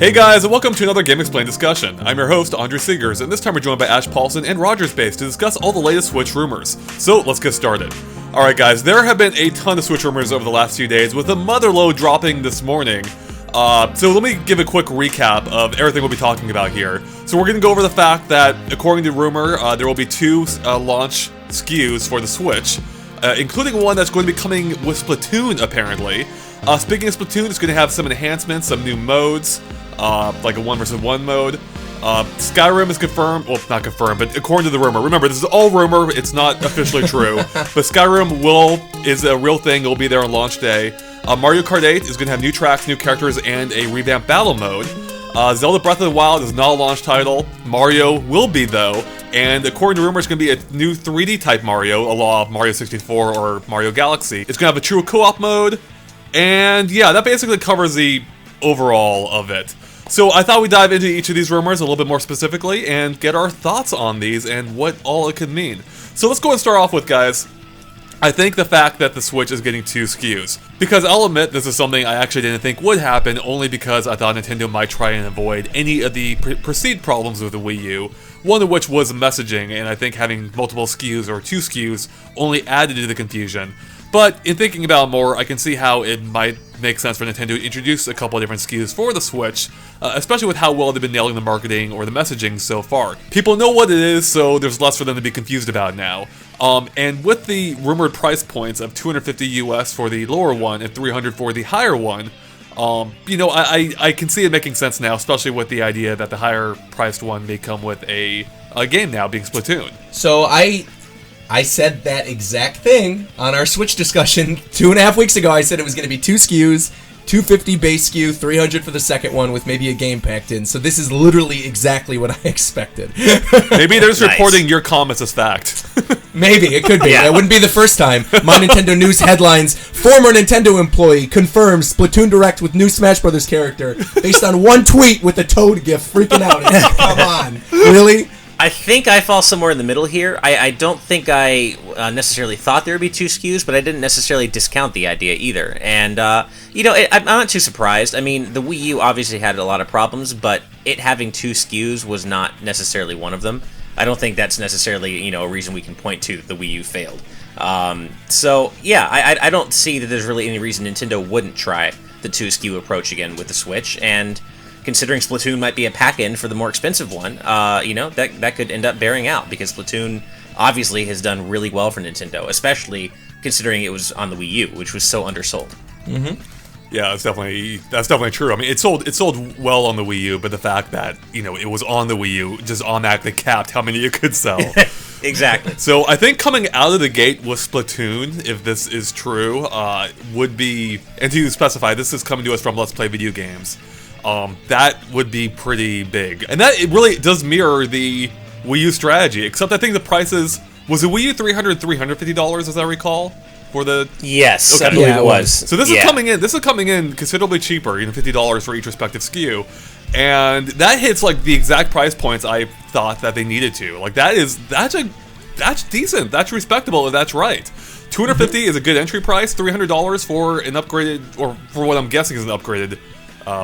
Hey guys, and welcome to another Game Explained discussion. I'm your host, Andrew Seegers, and this time we're joined by Ash Paulson and Roger Space to discuss all the latest Switch rumors. So, let's get started. Alright guys, there have been a ton of Switch rumors over the last few days, with a motherload dropping this morning. So let me give a quick recap of everything we'll be talking about here. So we're going to go over the fact that, according to rumor, there will be two launch SKUs for the Switch, including one that's going to be coming with Splatoon, apparently. Speaking of Splatoon, it's going to have some enhancements, some new modes, like a 1 vs. 1 mode. Skyrim is confirmed, well, not confirmed, but according to the rumor. Remember, this is all rumor, it's not officially true. But Skyrim is a real thing, it'll be there on launch day. Mario Kart 8 is going to have new tracks, new characters, and a revamped battle mode. Zelda Breath of the Wild is not a launch title. Mario will be, though. And according to rumors, it's going to be a new 3D type Mario, a la Mario 64 or Mario Galaxy. It's going to have a true co-op mode. And yeah, that basically covers the overall of it. So I thought we'd dive into each of these rumors a little bit more specifically and get our thoughts on these and what all it could mean. So let's go and start off with, guys, I think the fact that the Switch is getting two SKUs. Because I'll admit this is something I actually didn't think would happen, only because I thought Nintendo might try and avoid any of the perceived problems with the Wii U, one of which was messaging, and I think having multiple SKUs or two SKUs only added to the confusion. But in thinking about it more, I can see how it might make sense for Nintendo to introduce a couple of different SKUs for the Switch, especially with how well they've been nailing the marketing or the messaging so far. People know what it is, so there's less for them to be confused about now. And with the rumored price points of $250 US for the lower one and $300 for the higher one, you know, I can see it making sense now, especially with the idea that the higher priced one may come with a game now, being Splatoon. So I said that exact thing on our Switch discussion 2.5 weeks ago. I said it was going to be two SKUs, $250 base SKU, $300 for the second one with maybe a game packed in. So this is literally exactly what I expected. Maybe they're just reporting your comments as fact. Maybe, it could be. That wouldn't be the first time. My Nintendo News headlines, former Nintendo employee confirms Splatoon Direct with new Smash Brothers character based on one tweet with a Toad gif freaking out. Come on. Really? I think I fall somewhere in the middle here. I don't think I necessarily thought there would be two SKUs, but I didn't necessarily discount the idea either. And, you know, I'm not too surprised. I mean, the Wii U obviously had a lot of problems, but it having two SKUs was not necessarily one of them. I don't think that's necessarily, you know, a reason we can point to that the Wii U failed. So, yeah, I don't see that there's really any reason Nintendo wouldn't try the two SKU approach again with the Switch, and considering Splatoon might be a pack-in for the more expensive one, you know, that could end up bearing out, because Splatoon obviously has done really well for Nintendo, especially considering it was on the Wii U, which was so undersold. Mm-hmm. Yeah, that's definitely true. I mean, it sold well on the Wii U, but the fact that, you know, it was on the Wii U, just automatically capped how many you could sell. Exactly. So I think coming out of the gate with Splatoon, if this is true, would be, and to specify, this is coming to us from Let's Play Video Games. That would be pretty big. And that it really does mirror the Wii U strategy, except I think the prices, was the Wii U $350, as I recall? For the... Yes, okay. I believe it was. So this is coming in considerably cheaper, you know, $50 for each respective SKU. And that hits like the exact price points I thought that they needed to. Like that's decent, that's respectable, if that's right. $250 is a good entry price, $300 for an upgraded, or for what I'm guessing is an upgraded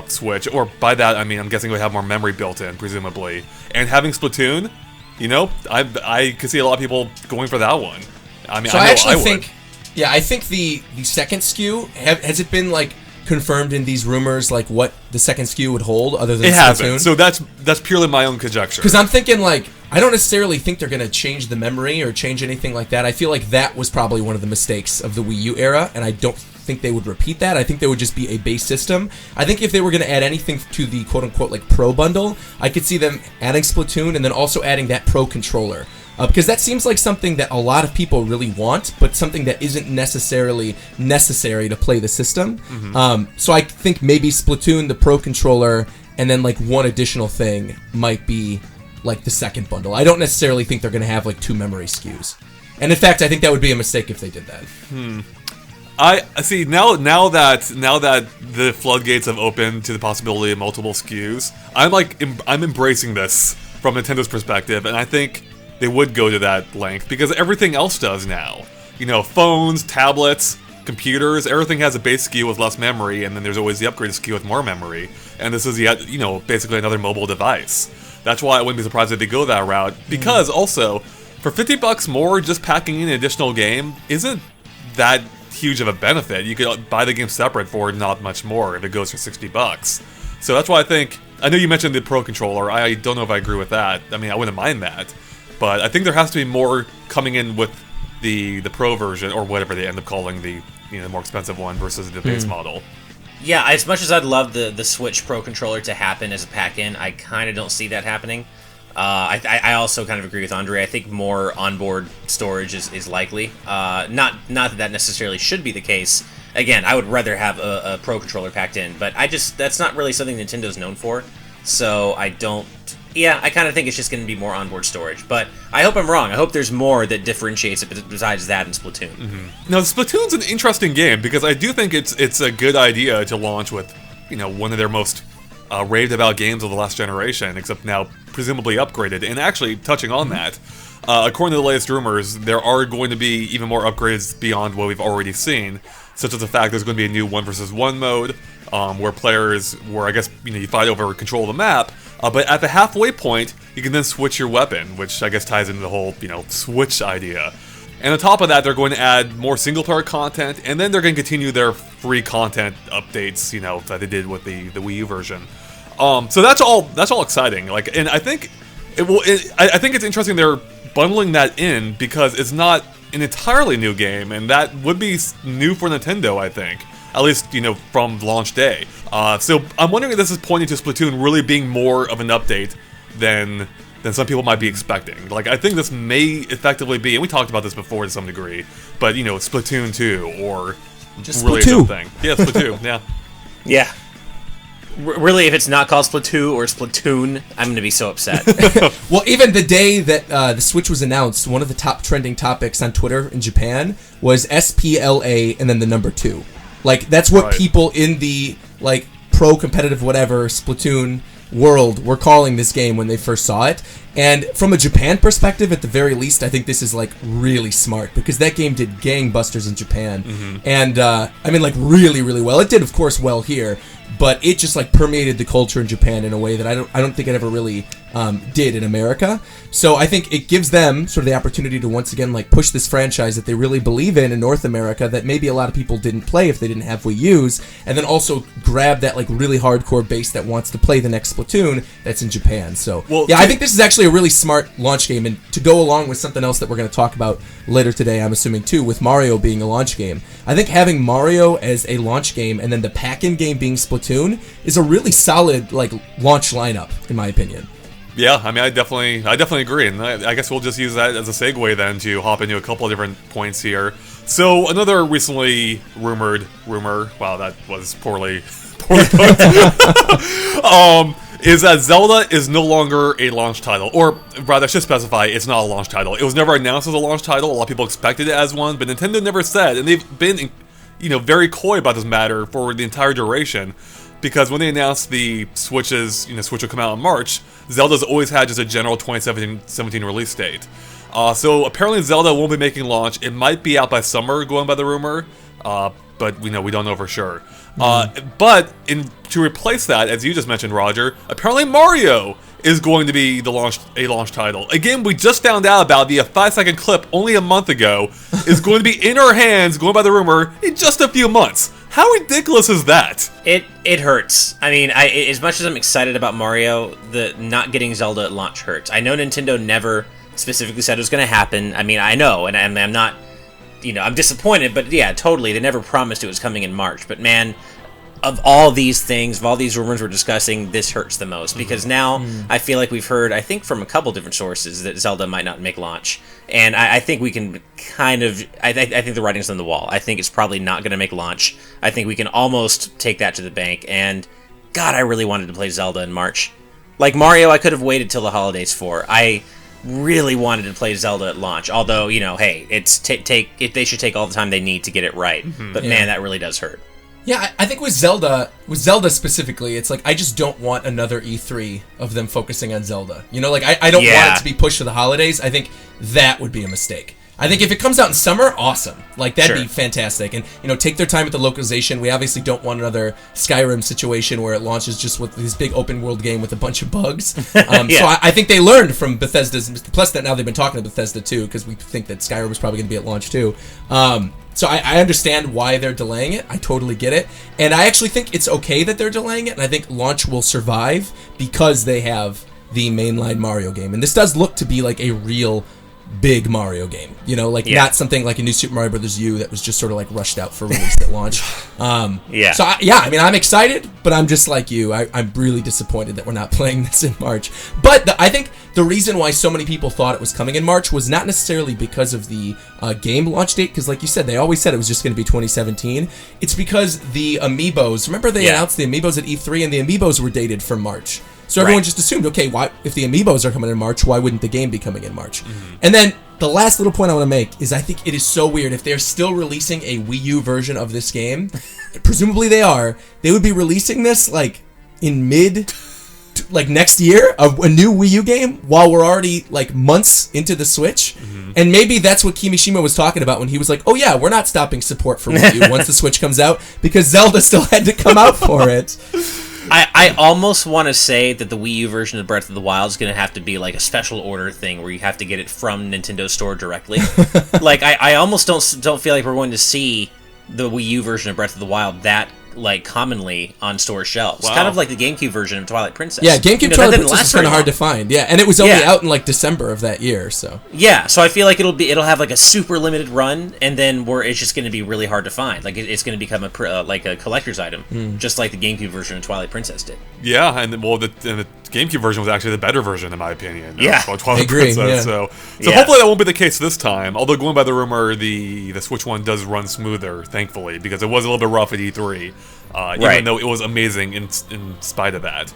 Switch, or by that I mean I'm guessing it would have more memory built in, presumably. And having Splatoon, you know, I could see a lot of people going for that one. I mean, so I think, yeah, I think the second SKU, has it been like confirmed in these rumors, like what the second SKU would hold other than Splatoon? It hasn't. So that's purely my own conjecture. Because I'm thinking, like, I don't necessarily think they're going to change the memory or change anything like that. I feel like that was probably one of the mistakes of the Wii U era, and I don't think they would repeat that. I think there would just be a base system. I think if they were going to add anything to the quote-unquote like pro bundle, I could see them adding Splatoon and then also adding that pro controller. Because that seems like something that a lot of people really want, but something that isn't necessarily necessary to play the system. Mm-hmm. So I think maybe Splatoon, the pro controller, and then like one additional thing might be like the second bundle. I don't necessarily think they're going to have like two memory SKUs. And in fact, I think that would be a mistake if they did that. I see now that the floodgates have opened to the possibility of multiple SKUs, I'm embracing this from Nintendo's perspective, and I think they would go to that length because everything else does now. You know, phones, tablets, computers, everything has a base SKU with less memory, and then there's always the upgraded SKU with more memory. And this is yet, basically another mobile device. That's why I wouldn't be surprised if they go that route. Because also, for $50 more, just packing in an additional game isn't that huge of a benefit. You could buy the game separate for not much more if it goes for $60. So that's why I know you mentioned the Pro Controller. I don't know if I agree with that. I mean, I wouldn't mind that. But I think there has to be more coming in with the Pro version, or whatever they end up calling the more expensive one versus the base model. Yeah, as much as I'd love the Switch Pro Controller to happen as a pack-in, I kind of don't see that happening. I also kind of agree with Andre. I think more onboard storage is likely. Not that necessarily should be the case. Again, I would rather have a Pro Controller packed in, but that's not really something Nintendo's known for. So I don't... Yeah, I kind of think it's just going to be more onboard storage. But I hope I'm wrong. I hope there's more that differentiates it besides that in Splatoon. Mm-hmm. Now, Splatoon's an interesting game, because I do think it's a good idea to launch with, one of their most raved about games of the last generation, except now presumably upgraded. And actually, touching on that, according to the latest rumors, there are going to be even more upgrades beyond what we've already seen, such as the fact there's going to be a new 1 versus 1 mode, where I guess you fight over control of the map, but at the halfway point, you can then switch your weapon, which I guess ties into the whole Switch idea. And on top of that, they're going to add more single-player content, and then they're going to continue their free content updates, that they did with the Wii U version. So that's all exciting. And I think I think it's interesting they're bundling that in, because it's not an entirely new game, and that would be new for Nintendo, I think. At least, from launch day. So I'm wondering if this is pointing to Splatoon really being more of an update than some people might be expecting. I think this may effectively be, and we talked about this before to some degree, but, Splatoon 2, or just really Splatoon. Something. Yeah, Splatoon, yeah. Yeah. Really, if it's not called Splatoon or Splatoon, I'm going to be so upset. Well, even the day that the Switch was announced, one of the top trending topics on Twitter in Japan was SPLA and then the number 2. That's what people in the, pro competitive whatever, Splatoon world were calling this game when they first saw it. And from a Japan perspective, at the very least, I think this is, really smart, because that game did gangbusters in Japan. Mm-hmm. And, really, really well. It did, of course, well here, but it just, permeated the culture in Japan in a way that I don't think it ever really did in America. So I think it gives them sort of the opportunity to once again push this franchise that they really believe in North America, that maybe a lot of people didn't play if they didn't have Wii U's, and then also grab that really hardcore base that wants to play the next Splatoon that's in Japan. So I think this is actually a really smart launch game, and to go along with something else that we're going to talk about later today, I'm assuming too, with Mario being a launch game. I think having Mario as a launch game and then the pack-in game being Splatoon is a really solid launch lineup, in my opinion. Yeah, I mean, I definitely agree, and I guess we'll just use that as a segue then to hop into a couple of different points here. So another recently rumored rumor, wow, that was poorly put, is that Zelda is no longer a launch title, or rather, I should specify, it's not a launch title. It was never announced as a launch title. A lot of people expected it as one, but Nintendo never said, and they've been, very coy about this matter for the entire duration. Because when they announced the Switches, Switch will come out in March, Zelda's always had just a general 2017 release date. So apparently Zelda won't be making launch. It might be out by summer, going by the rumor, but we don't know for sure. But to replace that, as you just mentioned, Roger, apparently Mario is going to be a launch title. A game we just found out about via a 5-second clip only a month ago is going to be in our hands, going by the rumor, in just a few months. How ridiculous is that? It hurts. I mean, as much as I'm excited about Mario, the not getting Zelda at launch hurts. I know Nintendo never specifically said it was going to happen. I mean, I know, and I'm not, I'm disappointed, but yeah, totally. They never promised it was coming in March. But man, of all these things, of all these rumors we're discussing, this hurts the most, because now I feel like we've heard, I think from a couple different sources, that Zelda might not make launch, and I think we can kind of, I think the writing's on the wall. I think it's probably not going to make launch. I think we can almost take that to the bank, and God, I really wanted to play Zelda in March. Like Mario, I could have waited till the holidays for. I really wanted to play Zelda at launch, although, hey, they should take all the time they need to get it right, but man, that really does hurt. Yeah, I think with Zelda specifically, it's I just don't want another E3 of them focusing on Zelda. I don't want it to be pushed to the holidays. I think that would be a mistake. I think if it comes out in summer, awesome. Like, that'd Sure. be fantastic. And, take their time with the localization. We obviously don't want another Skyrim situation where it launches just with this big open world game with a bunch of bugs. So I think they learned from Bethesda's, plus that now they've been talking to Bethesda too, because we think that Skyrim was probably going to be at launch too. So I understand why they're delaying it. I totally get it. And I actually think it's okay that they're delaying it, and I think launch will survive because they have the mainline Mario game. And this does look to be like a real big Mario game, not something like a new Super Mario Bros. U that was just sort of like rushed out for release at launch. So I'm excited, but I'm just like you. I'm really disappointed that we're not playing this in March. But I think the reason why so many people thought it was coming in March was not necessarily because of the game launch date, because like you said, they always said it was just going to be 2017. It's because the Amiibos, remember they announced the Amiibos at E3, and the Amiibos were dated for March. So everyone just assumed, okay, why, if the Amiibos are coming in March, why wouldn't the game be coming in March? Mm-hmm. And then the last little point I want to make is I think it is so weird if they're still releasing a Wii U version of this game. Presumably they would be releasing this like in next year, a new Wii U game, while we're already like months into the Switch. Mm-hmm. And maybe that's what Kimishima was talking about when he was like, oh yeah, we're not stopping support for Wii U once the Switch comes out, because Zelda still had to come out for it. I almost want to say that the Wii U version of Breath of the Wild is going to have to be like a special order thing where you have to get it from Nintendo Store directly. Like, I almost don't feel like we're going to see the Wii U version of Breath of the Wild that like commonly on store shelves. Wow. Kind of like the GameCube version of Twilight Princess. Yeah, GameCube Twilight Princess is kind of hard to find. Yeah, and it was only out in like December of that year. So yeah, so I feel like it'll have like a super limited run, and then where it's just going to be really hard to find. Like it's going to become like a collector's item, just like the GameCube version of Twilight Princess did. Yeah, and the GameCube version was actually the better version in my opinion. Yeah, Twilight Princess. Yeah. So hopefully that won't be the case this time. Although going by the rumor, the Switch one does run smoother, thankfully, because it was a little bit rough at E3. Even though it was amazing in spite of that.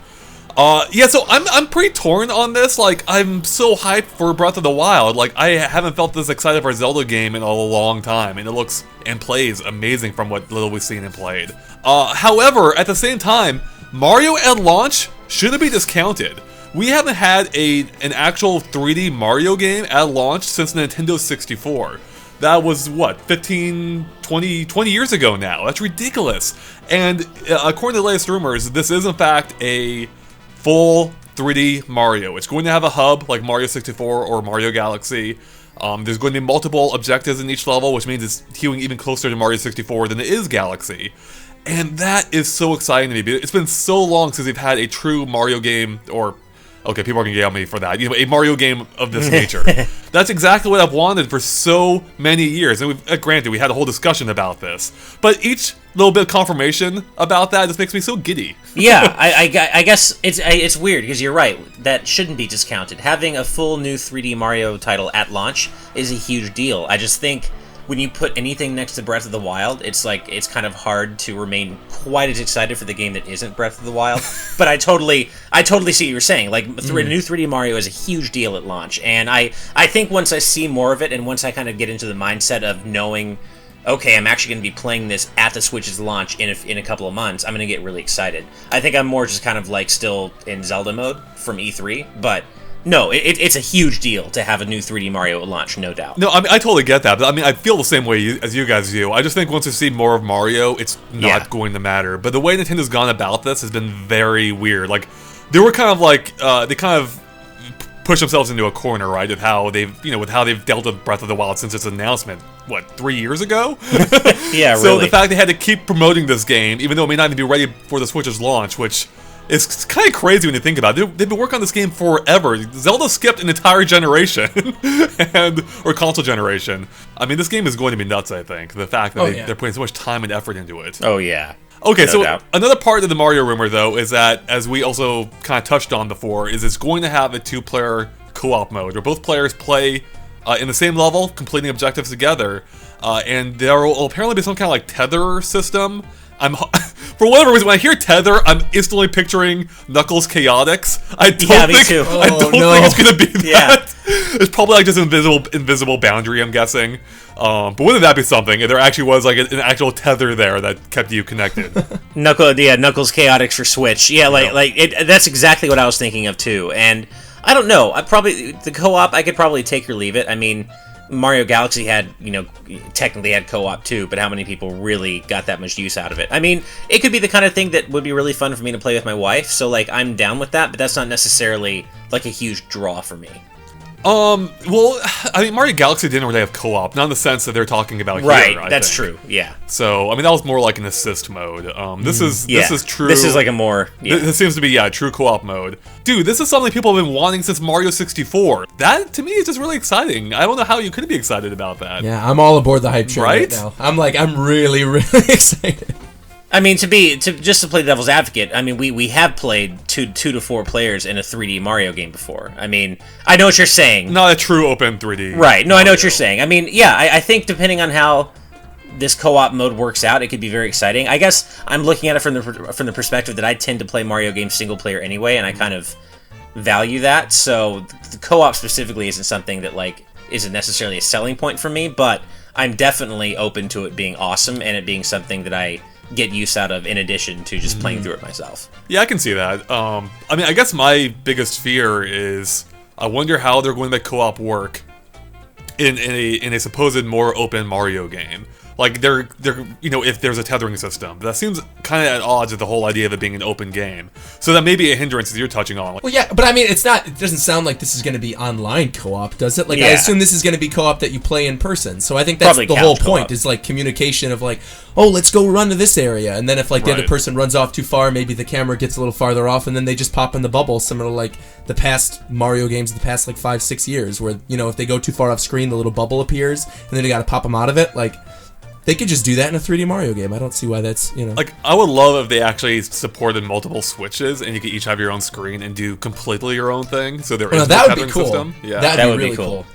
So I'm pretty torn on this. Like, I'm so hyped for Breath of the Wild. Like, I haven't felt this excited for a Zelda game in a long time, and it looks and plays amazing from what little we've seen and played. However, at the same time, Mario at launch shouldn't be discounted. We haven't had an actual 3D Mario game at launch since Nintendo 64. That was, 20 years ago now. That's ridiculous. And according to the latest rumors, this is in fact a full 3D Mario. It's going to have a hub like Mario 64 or Mario Galaxy. There's going to be multiple objectives in each level, which means it's hewing even closer to Mario 64 than it is Galaxy. And that is so exciting to me. It's been so long since we've had a true Mario game, or okay, people are going to get on me for that. A Mario game of this nature. That's exactly what I've wanted for so many years. And granted, we had a whole discussion about this. But each little bit of confirmation about that just makes me so giddy. Yeah, I guess it's weird, because you're right. That shouldn't be discounted. Having a full new 3D Mario title at launch is a huge deal. I just think when you put anything next to Breath of the Wild, it's kind of hard to remain quite as excited for the game that isn't Breath of the Wild. But I totally see what you're saying. Like, a new 3D Mario is a huge deal at launch, and I think once I see more of it, and once I kind of get into the mindset of knowing, okay, I'm actually going to be playing this at the Switch's launch in a couple of months, I'm going to get really excited. I think I'm more just kind of like still in Zelda mode from E3, but no, it's a huge deal to have a new 3D Mario at launch, no doubt. No, I mean, I totally get that, but I feel the same way as you guys do. I just think once we see more of Mario, it's not going to matter. But the way Nintendo's gone about this has been very weird. Like, they were kind of like, they kind of push themselves into a corner, right? With how they've dealt with Breath of the Wild since its announcement, 3 years ago? Yeah, so the fact they had to keep promoting this game, even though it may not even be ready for the Switch's launch, which it's kind of crazy when you think about it. They've been working on this game forever. Zelda skipped an entire generation, or console generation. I mean, this game is going to be nuts, I think. The fact that they're putting so much time and effort into it. Oh, yeah. Okay, so another part of the Mario rumor, though, is that, as we also kind of touched on before, is it's going to have a 2-player co-op mode, where both players play in the same level, completing objectives together, and there will apparently be some kind of like tether system. For whatever reason, when I hear tether, I'm instantly picturing Knuckles Chaotix. I don't think it's gonna be that. Yeah. It's probably like just an invisible boundary, I'm guessing. But wouldn't that be something if there actually was like an actual tether there that kept you connected? Knuckles Chaotix for Switch. Yeah, that's exactly what I was thinking of too. And I don't know. The co-op, I could probably take or leave it. I mean, Mario Galaxy had, technically had co-op too, but how many people really got that much use out of it? I mean, it could be the kind of thing that would be really fun for me to play with my wife, so, like, I'm down with that, but that's not necessarily, like, a huge draw for me. Well, I mean, Mario Galaxy didn't really have co-op, not in the sense that they're talking about here. Right, that's true, yeah. So, I mean, that was more like an assist mode. This is true. This is like a more... Yeah. This seems to be, true co-op mode. Dude, this is something people have been wanting since Mario 64. That, to me, is just really exciting. I don't know how you couldn't be excited about that. Yeah, I'm all aboard the hype train right now. I'm really, really excited. I mean, just to play devil's advocate, I mean, we have played two to four players in a 3D Mario game before. I mean, I know what you're saying. Not a true open 3D. Right. No, Mario. I know what you're saying. I mean, yeah, I think depending on how this co-op mode works out, it could be very exciting. I guess I'm looking at it from the perspective that I tend to play Mario games single player anyway, and I kind of value that. So the co-op specifically isn't something that, like, isn't necessarily a selling point for me, but I'm definitely open to it being awesome and it being something that I get use out of in addition to just playing through it myself. Yeah, I can see that. I mean, I guess my biggest fear is I wonder how they're going to make co-op work in a supposed more open Mario game. Like, they're if there's a tethering system. That seems kind of at odds with the whole idea of it being an open game. So that may be a hindrance that you're touching on. Well, yeah, but I mean, it doesn't sound like this is going to be online co-op, does it? Like, yeah. I assume this is going to be co-op that you play in person. So I think that's probably the whole point, is, like, communication of, like, oh, let's go run to this area. And then if, like, the other person runs off too far, maybe the camera gets a little farther off, and then they just pop in the bubble, similar to, like, the past Mario games of the past, like, 5-6 years, where, if they go too far off screen, the little bubble appears, and then you got to pop them out of it. Like, they could just do that in a 3D Mario game. I don't see why that's, Like, I would love if they actually supported multiple Switches, and you could each have your own screen and do completely your own thing, so there is that no would be cool. system. Yeah. That would be really cool.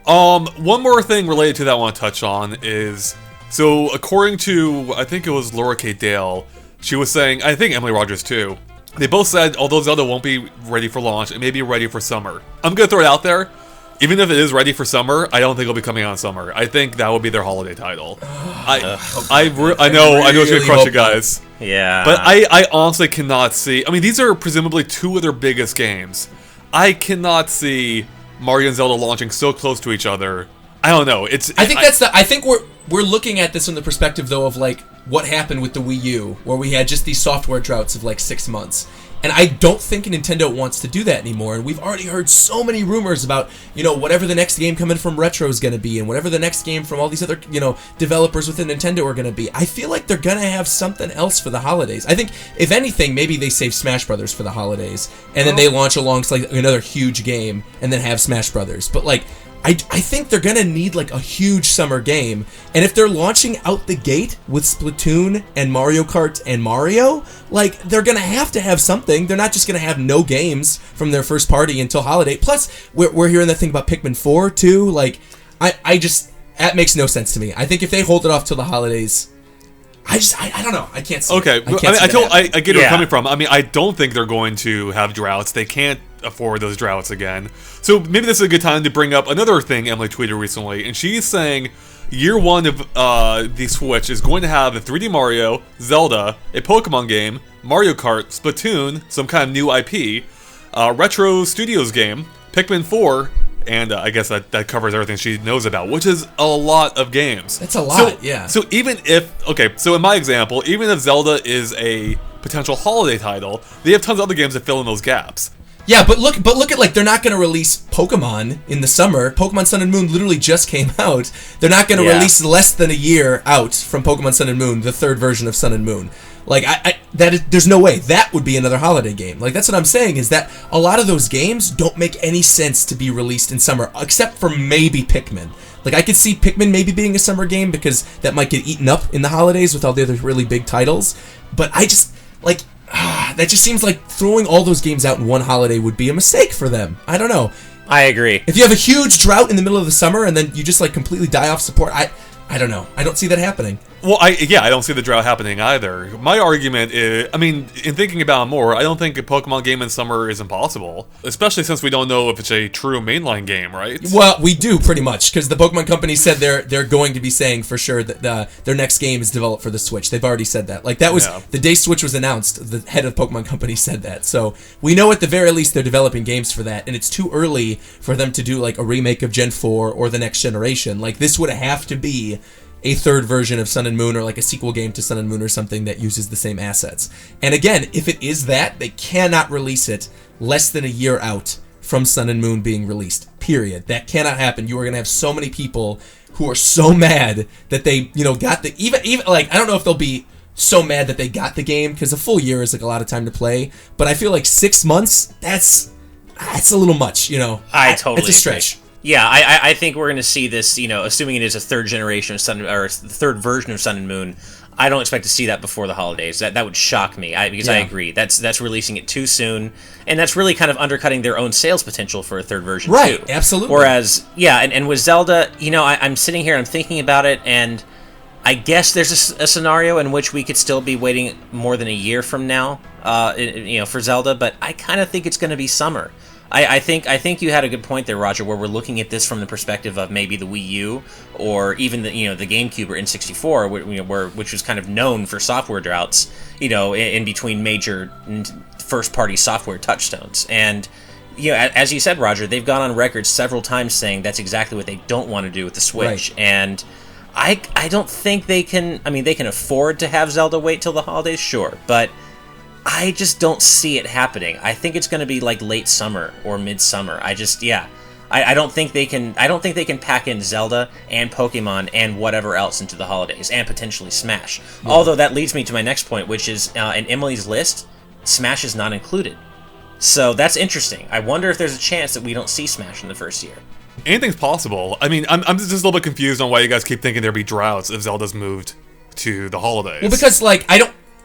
One more thing related to that I want to touch on is, so according to, I think it was Laura K. Dale, she was saying, I think Emily Rogers too, they both said, although Zelda won't be ready for launch, it may be ready for summer. I'm going to throw it out there. Even if it is ready for summer, I don't think it'll be coming out in summer. I think that will be their holiday title. I know it's gonna crush you guys. Yeah. But I honestly cannot see. I mean, these are presumably two of their biggest games. I cannot see Mario and Zelda launching so close to each other. I don't know. I think we're looking at this from the perspective, though, of, like, what happened with the Wii U, where we had just these software droughts of, like, 6 months. And I don't think Nintendo wants to do that anymore. And we've already heard so many rumors about, whatever the next game coming from Retro is going to be, and whatever the next game from all these other, developers within Nintendo are going to be. I feel like they're going to have something else for the holidays. I think, if anything, maybe they save Smash Brothers for the holidays, and then they launch alongside, like, another huge game, and then have Smash Brothers. But, like, I think they're going to need, like, a huge summer game. And if they're launching out the gate with Splatoon and Mario Kart and Mario, like, they're going to have something. They're not just going to have no games from their first party until holiday. Plus, we're hearing that thing about Pikmin 4, too. Like, that makes no sense to me. I think if they hold it off till the holidays, I don't know. I can't see Okay, it. I get where you're coming from. I mean, I don't think they're going to have droughts. They can't afford those droughts again. So maybe this is a good time to bring up another thing Emily tweeted recently, and she's saying year one of the Switch is going to have a 3D Mario, Zelda, a Pokemon game, Mario Kart, Splatoon, some kind of new IP, Retro Studios game, Pikmin 4, and I guess that covers everything she knows about, which is a lot of games. That's a lot, yeah. So even if, so in my example, even if Zelda is a potential holiday title, they have tons of other games that fill in those gaps. Yeah, but look at, like, they're not going to release Pokemon in the summer. Pokemon Sun and Moon literally just came out. They're not going to release less than a year out from Pokemon Sun and Moon, the third version of Sun and Moon. Like, there's no way that would be another holiday game. Like, that's what I'm saying, is that a lot of those games don't make any sense to be released in summer, except for maybe Pikmin. Like, I could see Pikmin maybe being a summer game, because that might get eaten up in the holidays with all the other really big titles. But I just, like, that just seems like throwing all those games out in one holiday would be a mistake for them. I don't know. I agree. If you have a huge drought in the middle of the summer and then you just, like, completely die off support, I don't know. I don't see that happening. Well, I don't see the drought happening either. My argument is, I mean, in thinking about it more, I don't think a Pokemon game in summer is impossible, especially since we don't know if it's a true mainline game, right? Well, we do pretty much, because the Pokemon Company said they're going to be saying for sure that their next game is developed for the Switch. They've already said that. Like, that was the day Switch was announced, the head of Pokemon Company said that. So we know at the very least they're developing games for that, and it's too early for them to do like a remake of Gen 4 or the next generation. Like, this would have to be a third version of Sun and Moon, or like a sequel game to Sun and Moon or something that uses the same assets. And again, if it is that, they cannot release it less than a year out from Sun and Moon being released. Period. That cannot happen. You are going to have so many people who are so mad that they, got the even like, I don't know if they'll be so mad that they got the game, because a full year is like a lot of time to play, but I feel like 6 months, that's a little much, I totally it's a stretch. agree. Yeah, I think we're going to see this, assuming it is a third generation of Sun, or the third version of Sun and Moon. I don't expect to see that before the holidays. That would shock me. Because I agree. That's releasing it too soon, and that's really kind of undercutting their own sales potential for a third version, right, too. Absolutely. Whereas, and with Zelda, I'm sitting here, I'm thinking about it, and I guess there's a scenario in which we could still be waiting more than a year from now, for Zelda, but I kind of think it's going to be summer. I think you had a good point there, Roger, where we're looking at this from the perspective of maybe the Wii U or even the GameCube or N64, which was kind of known for software droughts, in between major first-party software touchstones. And as you said, Roger, they've gone on record several times saying that's exactly what they don't want to do with the Switch. Right. And I don't think they can. I mean, they can afford to have Zelda wait till the holidays, sure, but I just don't see it happening. I think it's going to be like late summer or midsummer. I don't think they can. I don't think they can pack in Zelda and Pokemon and whatever else into the holidays, and potentially Smash. Yeah. Although that leads me to my next point, which is in Emily's list, Smash is not included. So that's interesting. I wonder if there's a chance that we don't see Smash in the first year. Anything's possible. I mean, I'm just a little bit confused on why you guys keep thinking there'd be droughts if Zelda's moved to the holidays. Well, because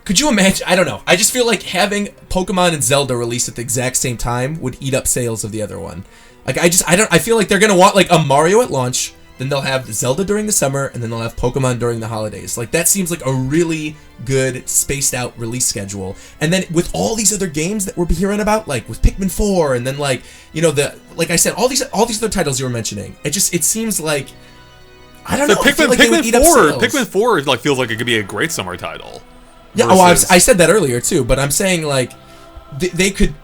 could you imagine? I don't know. I just feel like having Pokemon and Zelda released at the exact same time would eat up sales of the other one. Like, I feel like they're gonna want like a Mario at launch, then they'll have Zelda during the summer, and then they'll have Pokemon during the holidays. Like, that seems like a really good spaced out release schedule. And then with all these other games that we're hearing about, like with Pikmin 4, and then like like I said, all these other titles you were mentioning, it seems like, I don't know. Pikmin 4 like feels like it could be a great summer title. Yeah, I said that earlier too, but I'm saying like they could.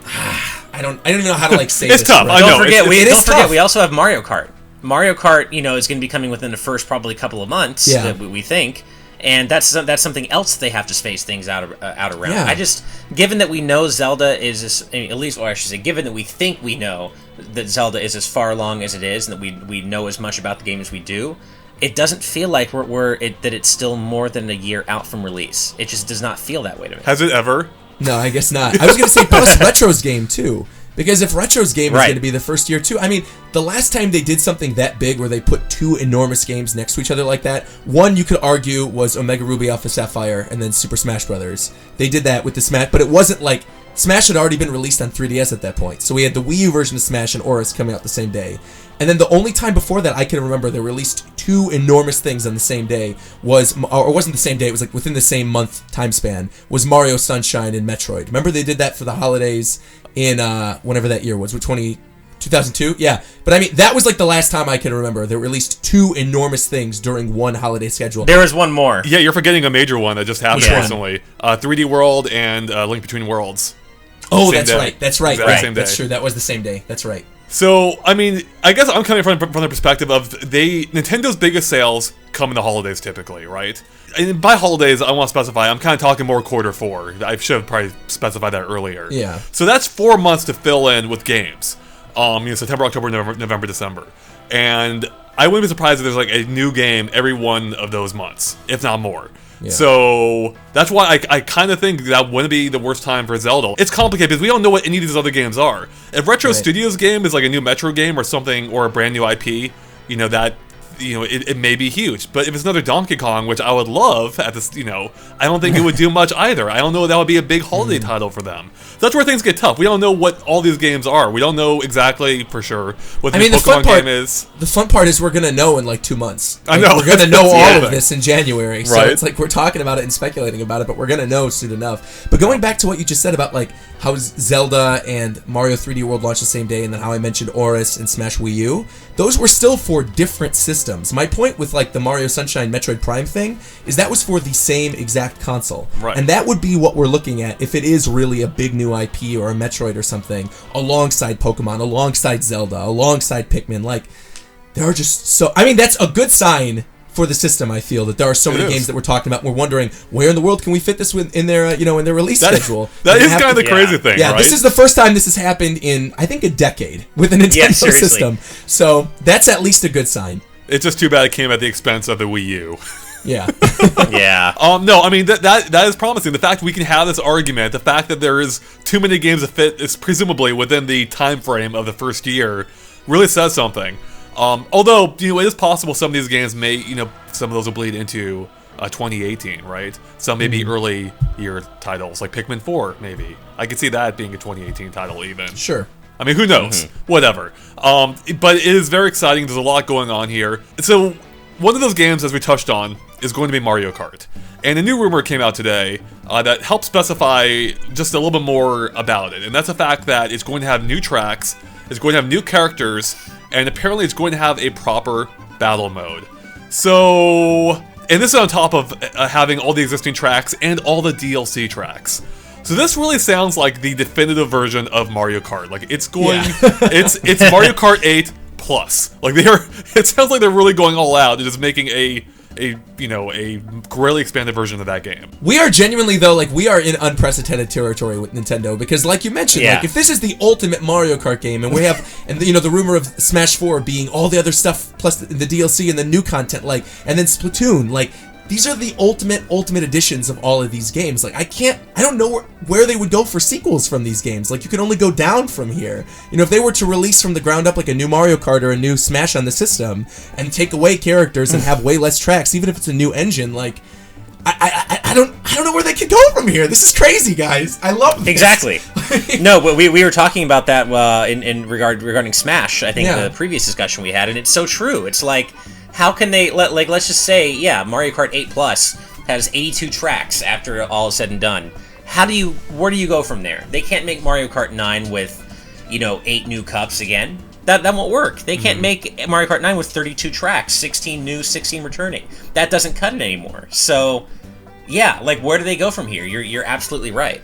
I don't even know how to like say it's this. Tough. Right. I know. Don't forget, we also have Mario Kart. Mario Kart, is going to be coming within the first probably couple of months. Yeah. That we think, and that's something else they have to space things out around. Yeah. I just, given that we know Zelda is given that we think we know that Zelda is as far along as it is, and that we know as much about the game as we do. It doesn't feel like that it's still more than a year out from release. It just does not feel that way to me. Has it ever? No, I guess not. I was going to say plus Retro's game too. Because if Retro's game is going to be the first year too, I mean, the last time they did something that big where they put two enormous games next to each other like that, one you could argue was Omega Ruby Alpha Sapphire and then Super Smash Brothers. They did that with the Smash, but it wasn't like Smash had already been released on 3DS at that point. So we had the Wii U version of Smash and Oris coming out the same day. And then the only time before that I can remember they released two enormous things on the same day or wasn't the same day, it was like within the same month time span, was Mario Sunshine and Metroid. Remember they did that for the holidays in whenever that year was, 2002? Yeah. But I mean, that was like the last time I can remember they released two enormous things during one holiday schedule. There was one more. Yeah, you're forgetting a major one that just happened recently. 3D World and Link Between Worlds. Oh, that's right. That's right. Exactly same day. That's true. That was the same day. That's right. So, I mean, I guess I'm coming from the perspective of Nintendo's biggest sales come in the holidays typically, right? And by holidays, I want to specify, I'm kind of talking more Q4. I should have probably specified that earlier. Yeah. So that's 4 months to fill in with games. September, October, November, December. And I wouldn't be surprised if there's like a new game every one of those months, if not more. Yeah. So that's why I kind of think that wouldn't be the worst time for Zelda. It's complicated because we don't know what any of these other games are. If Retro Studios game is like a new Metro game or something, or a brand new IP, that it may be huge. But if it's another Donkey Kong, which I would love at this, I don't think it would do much either. I don't know if that would be a big holiday title for them. So that's where things get tough. We don't know what all these games are. We don't know exactly for sure what the Pokemon game is. The fun part is we're going to know in like 2 months. I know. We're going to know all of this in January. So right. it's like we're talking about it and speculating about it, but we're going to know soon enough. But going back to what you just said about like how Zelda and Mario 3D World launched the same day, and then how I mentioned Oris and Smash Wii U, those were still for different systems. My point with like the Mario Sunshine Metroid Prime thing is that was for the same exact console. Right. And that would be what we're looking at if it is really a big new IP or a Metroid or something alongside Pokemon, alongside Zelda, alongside Pikmin. Like, there are just so... I mean, that's a good sign for the system, I feel, that there are so many games that we're talking about, and we're wondering, where in the world can we fit this in their, in their release schedule? That is kind of the crazy thing, yeah, right? This is the first time this has happened in, I think, a decade with a Nintendo system. So, that's at least a good sign. It's just too bad it came at the expense of the Wii U. Yeah. Yeah. No, I mean, that is promising. The fact we can have this argument, the fact that there is too many games that fit is presumably within the time frame of the first year, really says something. Although, it is possible some of these games may, some of those will bleed into 2018, right? Some may be early year titles, like Pikmin 4, maybe. I could see that being a 2018 title, even. Sure. I mean, who knows? Whatever. But it is very exciting. There's a lot going on here. So, one of those games, as we touched on, is going to be Mario Kart. And a new rumor came out today that helps specify just a little bit more about it. And that's the fact that it's going to have new tracks, it's going to have new characters, and apparently it's going to have a proper battle mode. So, and this is on top of having all the existing tracks and all the DLC tracks. So this really sounds like the definitive version of Mario Kart. Like, it's going, it's Mario Kart 8 plus. Like, it sounds like they're really going all out and just making a greatly expanded version of that game. We are genuinely, though, like, we are in unprecedented territory with Nintendo, because like you mentioned, like, if this is the ultimate Mario Kart game, and we have, and the rumor of Smash 4 being all the other stuff, plus the DLC and the new content, like, and then Splatoon, like, these are the ultimate editions of all of these games. Like, I don't know where they would go for sequels from these games. Like, you can only go down from here. If they were to release from the ground up like a new Mario Kart or a new Smash on the system and take away characters and have way less tracks, even if it's a new engine, like, I don't know where they could go from here. This is crazy, guys. I love this. Exactly. No, but we were talking about that in regarding Smash, I think, the previous discussion we had, and it's so true. It's like, how can they, let's just say, Mario Kart 8 Plus has 82 tracks after all is said and done. Where do you go from there? They can't make Mario Kart 9 with, 8 new cups again. That won't work. They can't make Mario Kart 9 with 32 tracks, 16 new, 16 returning. That doesn't cut it anymore. So, where do they go from here? You're absolutely right.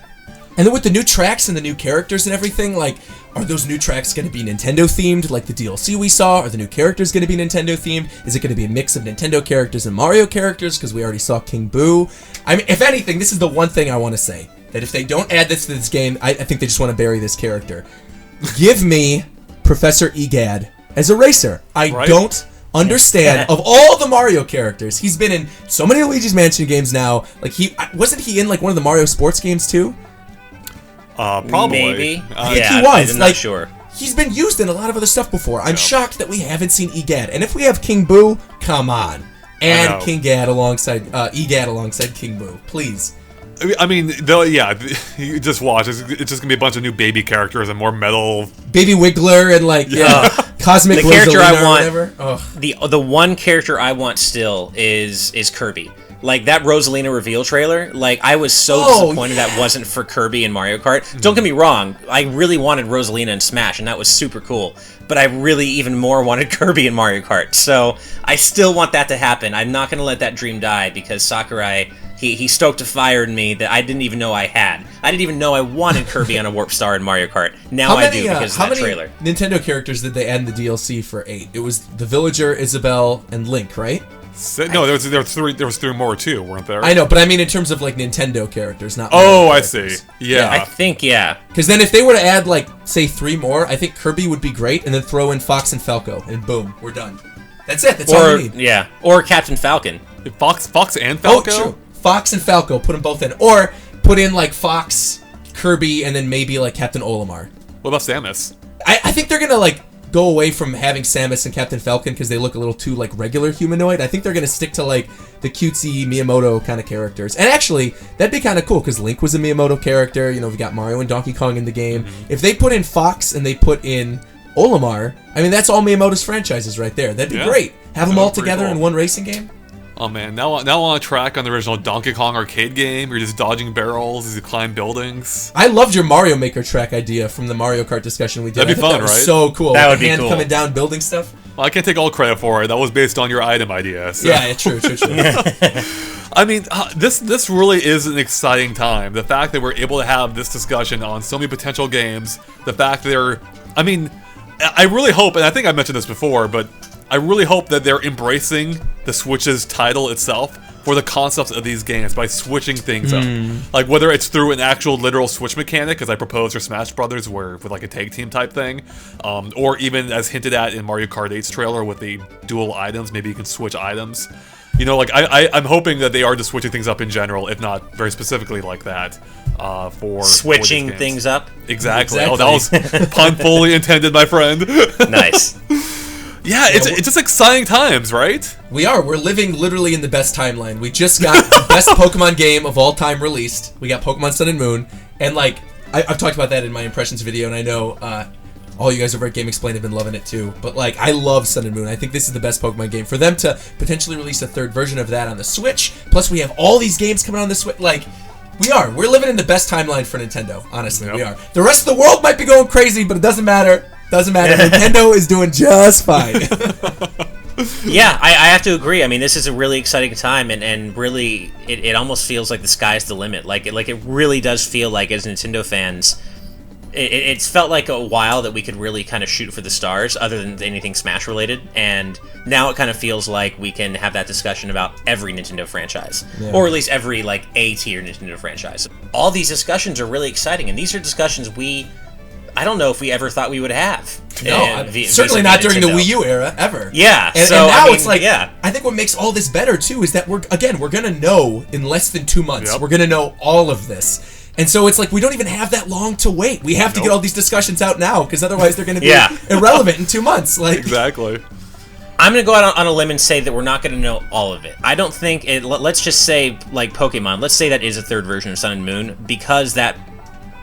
And then with the new tracks and the new characters and everything, like, are those new tracks going to be Nintendo-themed, like the DLC we saw? Are the new characters going to be Nintendo-themed? Is it going to be a mix of Nintendo characters and Mario characters, because we already saw King Boo? I mean, if anything, this is the one thing I want to say. That if they don't add this to this game, I think they just want to bury this character. Give me Professor Egad as a racer. I don't understand. Of all the Mario characters, he's been in so many Luigi's Mansion games now. Like, wasn't he in, like, one of the Mario sports games, too? Probably. Maybe. I think he was. I'm not sure. He's been used in a lot of other stuff before. I'm shocked that we haven't seen Egad. And if we have King Boo, come on. And King Gad alongside Egad alongside King Boo, please. I mean, you just watch. It's just gonna be a bunch of new baby characters and more metal. Baby Wiggler and Cosmic. The character I want. Whatever. The one character I want still is Kirby. Like, that Rosalina reveal trailer, like, I was so disappointed that wasn't for Kirby and Mario Kart. Don't get me wrong, I really wanted Rosalina in Smash, and that was super cool. But I really even more wanted Kirby in Mario Kart. So, I still want that to happen. I'm not going to let that dream die, because Sakurai, he stoked a fire in me that I didn't even know I had. I didn't even know I wanted Kirby on a Warp Star in Mario Kart. Now I do, because of that trailer. How many Nintendo characters did they add in the DLC for 8? It was the Villager, Isabelle, and Link, right? No, there was three more too, weren't there? I know, but I mean in terms of like Nintendo characters, not. I see. Yeah, I think Because then if they were to add like say 3 more, I think Kirby would be great, and then throw in Fox and Falco, and boom, we're done. That's it. That's all you need. Yeah, or Captain Falcon. Fox and Falco. Oh, true. Fox and Falco, put them both in, or put in like Fox, Kirby, and then maybe like Captain Olimar. What about Samus? I think they're gonna like go away from having Samus and Captain Falcon because they look a little too like regular humanoid. I think they're going to stick to like the cutesy Miyamoto kind of characters. And actually, that'd be kind of cool because Link was a Miyamoto character. You know, we got Mario and Donkey Kong in the game. If they put in Fox and they put in Olimar, I mean, that's all Miyamoto's franchises right there. That'd be great. Have them all together in one racing game. Oh man, now on a track on the original Donkey Kong arcade game, you're just dodging barrels as you climb buildings. I loved your Mario Maker track idea from the Mario Kart discussion we did. That'd be fun, that was right? So cool. That With would be hand cool. coming down, building stuff. Well, I can't take all credit for it. That was based on your item idea. So. Yeah, true. I mean, this really is an exciting time. The fact that we're able to have this discussion on so many potential games, the fact that they're... I mean, I really hope, and I think I mentioned this before, but I really hope that they're embracing the Switch's title itself for the concepts of these games by switching things up. Like, whether it's through an actual literal Switch mechanic, as I proposed for Smash Brothers, where with like a tag team type thing, or even as hinted at in Mario Kart 8's trailer with the dual items, maybe you can switch items. You know, like, I'm hoping that they are just switching things up in general, if not very specifically like that, for Switching for things up? Exactly. Oh, that was pun fully intended, my friend. Nice. Yeah, it's just exciting times, right? We're living literally in the best timeline. We just got the best Pokemon game of all time released. We got Pokemon Sun and Moon, and like I've talked about that in my impressions video, and I know all you guys over at Game Explained have been loving it too. But like, I love Sun and Moon. I think this is the best Pokemon game. For them to potentially release a third version of that on the Switch, plus we have all these games coming on the Switch, like. We're living in the best timeline for Nintendo, honestly, we are. The rest of the world might be going crazy, but it doesn't matter. Nintendo is doing just fine. Yeah, I have to agree. I mean, this is a really exciting time, and really, it almost feels like the sky's the limit. Like it really does feel like, as Nintendo fans, it's felt like a while that we could really kind of shoot for the stars, other than anything Smash related, and now it kind of feels like we can have that discussion about every Nintendo franchise, or at least every like A-tier Nintendo franchise. All these discussions are really exciting, and these are discussions I don't know if we ever thought we would have. No, certainly not during the Wii U era, ever. Yeah, and so now I mean, it's like, yeah. I think what makes all this better too is that we're gonna know in less than 2 months. Yep. We're gonna know all of this. And so it's like we don't even have that long to wait. We have to get all these discussions out now, because otherwise they're going to be irrelevant in 2 months. Like Exactly. I'm going to go out on a limb and say that we're not going to know all of it. I don't think it. Let's just say, like Pokemon. Let's say that is a third version of Sun and Moon, because that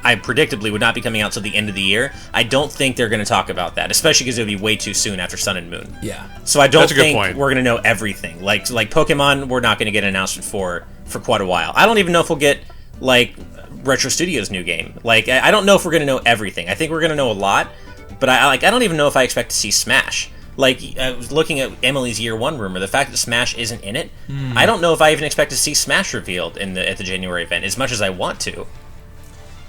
I predictably would not be coming out till the end of the year. I don't think they're going to talk about that, especially because it would be way too soon after Sun and Moon. Yeah. So I don't That's a good think point. we're going to know everything. Like Pokemon, we're not going to get an announcement for quite a while. I don't even know if we'll get like Retro Studios' new game. Like, I don't know if we're going to know everything. I think we're going to know a lot, but I don't even know if I expect to see Smash. Like, I was looking at Emily's Year 1 rumor, the fact that Smash isn't in it, I don't know if I even expect to see Smash revealed at the January event, as much as I want to.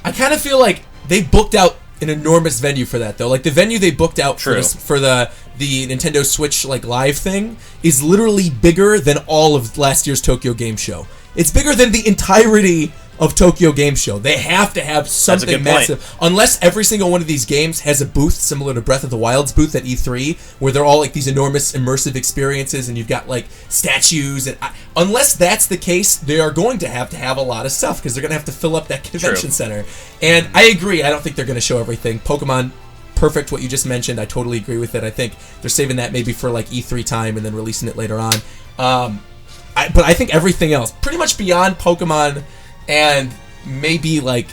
I kind of feel like they booked out an enormous venue for that, though. Like, the venue they booked out for the Nintendo Switch like live thing is literally bigger than all of last year's Tokyo Game Show. It's bigger than the entirety of Tokyo Game Show. They have to have something massive. Unless every single one of these games has a booth similar to Breath of the Wild's booth at E3, where they're all like these enormous immersive experiences and you've got like statues. And unless that's the case, they are going to have a lot of stuff, because they're going to have to fill up that convention center. And I agree. I don't think they're going to show everything. Pokemon, perfect, what you just mentioned. I totally agree with it. I think they're saving that maybe for like E3 time and then releasing it later on. But I think everything else, pretty much beyond Pokemon and maybe like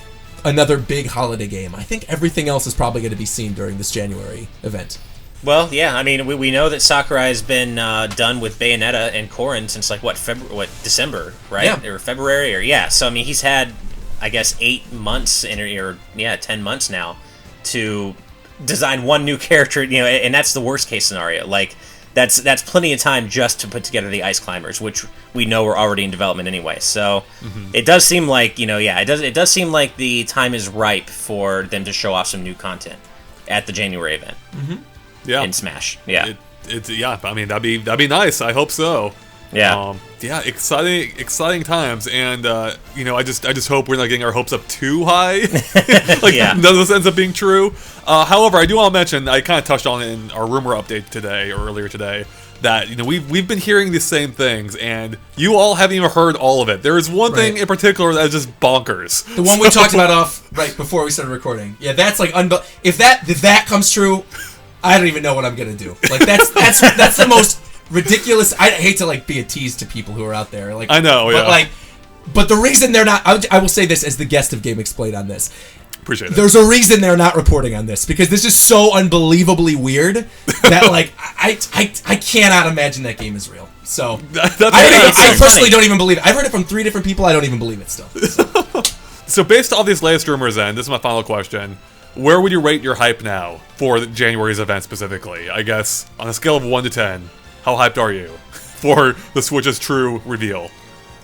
another big holiday game, I think everything else is probably going to be seen during this January event. Well, yeah, I mean, we know that Sakurai has been done with Bayonetta and Corrin since like December, right? Yeah. Or February, or so I mean, he's had, I guess, 8 months 10 months now to design one new character, and that's the worst case scenario. Like, that's plenty of time just to put together the Ice Climbers, which we know are already in development anyway. So it does seem like, it does seem like the time is ripe for them to show off some new content at the January event. Yeah. In Smash. Yeah. I mean, that'd be nice. I hope so. Yeah. Exciting times, and I just hope we're not getting our hopes up too high. Like, none of this ends up being true. However, I do want to mention, I kind of touched on it in our rumor update today, or earlier today, that we've been hearing the same things, and you all haven't even heard all of it. There is one thing in particular that is just bonkers. The one we talked about right before we started recording. Yeah, that's like if that comes true, I don't even know what I'm gonna do. Like that's the most ridiculous. I hate to like be a tease to people who are out there. Like I know, yeah. But the reason they're not, I will say this as the guest of Game Explain on this. Appreciate it. There's a reason they're not reporting on this because this is so unbelievably weird that like I cannot imagine that game is real. So I personally don't even believe it. I've heard it from 3 different people. I don't even believe it still. So based on these latest rumors, then this is my final question: where would you rate your hype now for January's event specifically? I guess on a scale of 1 to 10, how hyped are you for the Switch's true reveal?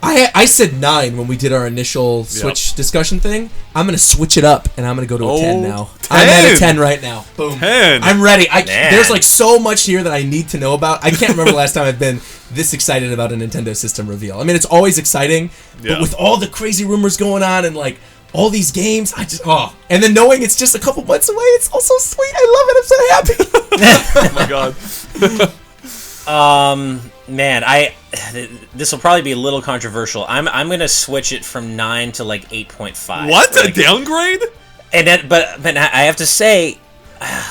I said 9 when we did our initial Switch discussion thing. I'm going to switch it up, and I'm going to go to a 10 now. 10. I'm at a 10 right now. Boom. 10. I'm ready. There's like so much here that I need to know about. I can't remember the last time I've been this excited about a Nintendo system reveal. I mean, it's always exciting, but with all the crazy rumors going on and like all these games, and then knowing it's just a couple months away, it's also sweet. I love it. I'm so happy. Oh my god. Man, this will probably be a little controversial. I'm gonna switch it from 9 to like 8.5. What? A downgrade? And then, but I have to say,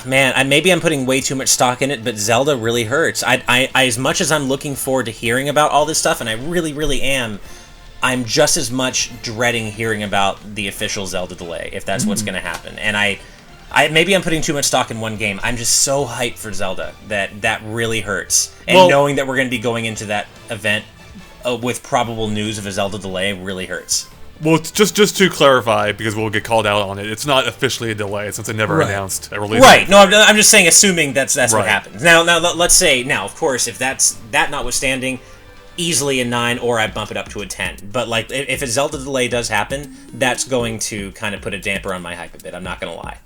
man, maybe I'm putting way too much stock in it, but Zelda really hurts. I as much as I'm looking forward to hearing about all this stuff, and I really, really am, I'm just as much dreading hearing about the official Zelda delay, if that's what's gonna happen. And maybe I'm putting too much stock in one game. I'm just so hyped for Zelda that really hurts. And knowing that we're going to be going into that event with probable news of a Zelda delay really hurts. Well, just to clarify, because we'll get called out on it, it's not officially a delay since they never announced a release. Right. No, I'm just saying, assuming that's what happens. Now, let's say, of course, if that's that notwithstanding, easily a 9, or I bump it up to a 10. But like, if a Zelda delay does happen, that's going to kind of put a damper on my hype a bit. I'm not going to lie.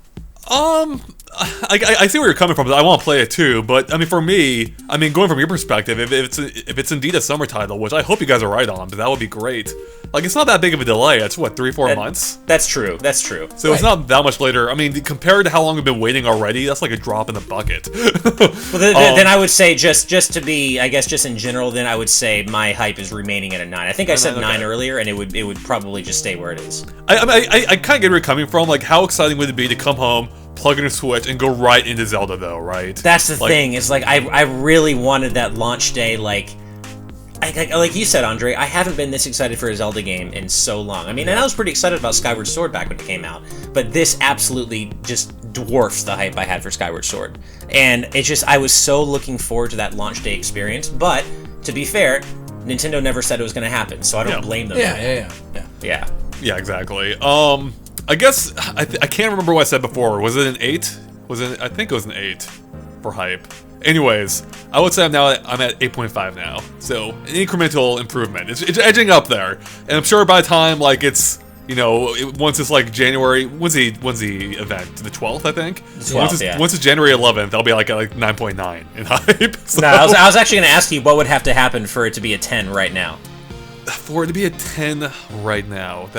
I see where you're coming from, but I want to play it too. But I mean, for me, going from your perspective, if it's indeed a summer title, which I hope you guys are right on, but that would be great. Like, it's not that big of a delay. It's what, 3-4 months? That's true. So it's not that much later. I mean, compared to how long we've been waiting already, that's like a drop in the bucket. Well, then I would say just to be, I guess, just in general, then I would say my hype is remaining at a 9. I think I said 9 earlier, and it would probably just stay where it is. I kind of get where you're coming from. Like, how exciting would it be to come home, plug in a Switch, and go right into Zelda, though, right? That's the thing. It's like, I really wanted that launch day, like you said, Andre, I haven't been this excited for a Zelda game in so long. I mean, and I was pretty excited about Skyward Sword back when it came out, but this absolutely just dwarfs the hype I had for Skyward Sword. And it's just, I was so looking forward to that launch day experience, but to be fair, Nintendo never said it was going to happen, so I don't blame them. Yeah, exactly. I guess, I can't remember what I said before. Was it an 8? I think it was an 8 for hype. Anyways, I would say I'm at 8.5 now. So, an incremental improvement. It's edging up there. And I'm sure by the time, like, it's, once it's like January, when's the event? The 12th, I think? 12th, Once it's January 11th, I'll be like at 9.9 in hype. So. No, I was actually going to ask you what would have to happen for it to be a 10 right now. For it to be a 10 right now,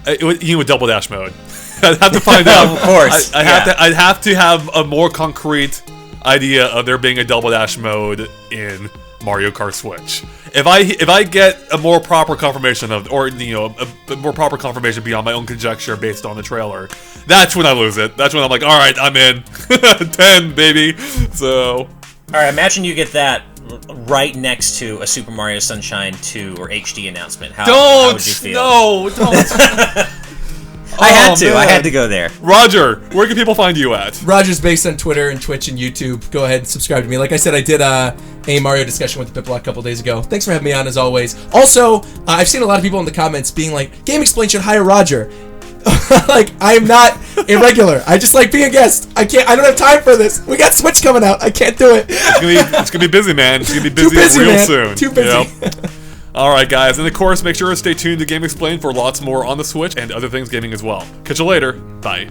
with Double Dash mode. I'd have to find out. Of course. I'd have to have a more concrete idea of there being a Double Dash mode in Mario Kart Switch. If I get a more proper confirmation a more proper confirmation beyond my own conjecture based on the trailer, that's when I lose it. That's when I'm like, all right, I'm in. 10, baby. So. All right, imagine you get that right next to a Super Mario Sunshine 2 or HD announcement. How would you feel? No, don't. I had to go there. Roger, where can people find you at? Roger's based on Twitter and Twitch and YouTube. Go ahead and subscribe to me. Like I said, I did a Mario discussion with the Piplock a couple days ago. Thanks for having me on, as always. Also, I've seen a lot of people in the comments being like, Game Explain should hire Roger. Like, I am not irregular. I just like being a guest. I don't have time for this. We got Switch coming out. I can't do it. It's gonna be busy, man. It's gonna be busy, real soon. Too busy. Alright, guys, and of course, make sure to stay tuned to Game Explain for lots more on the Switch and other things gaming as well. Catch you later. Bye.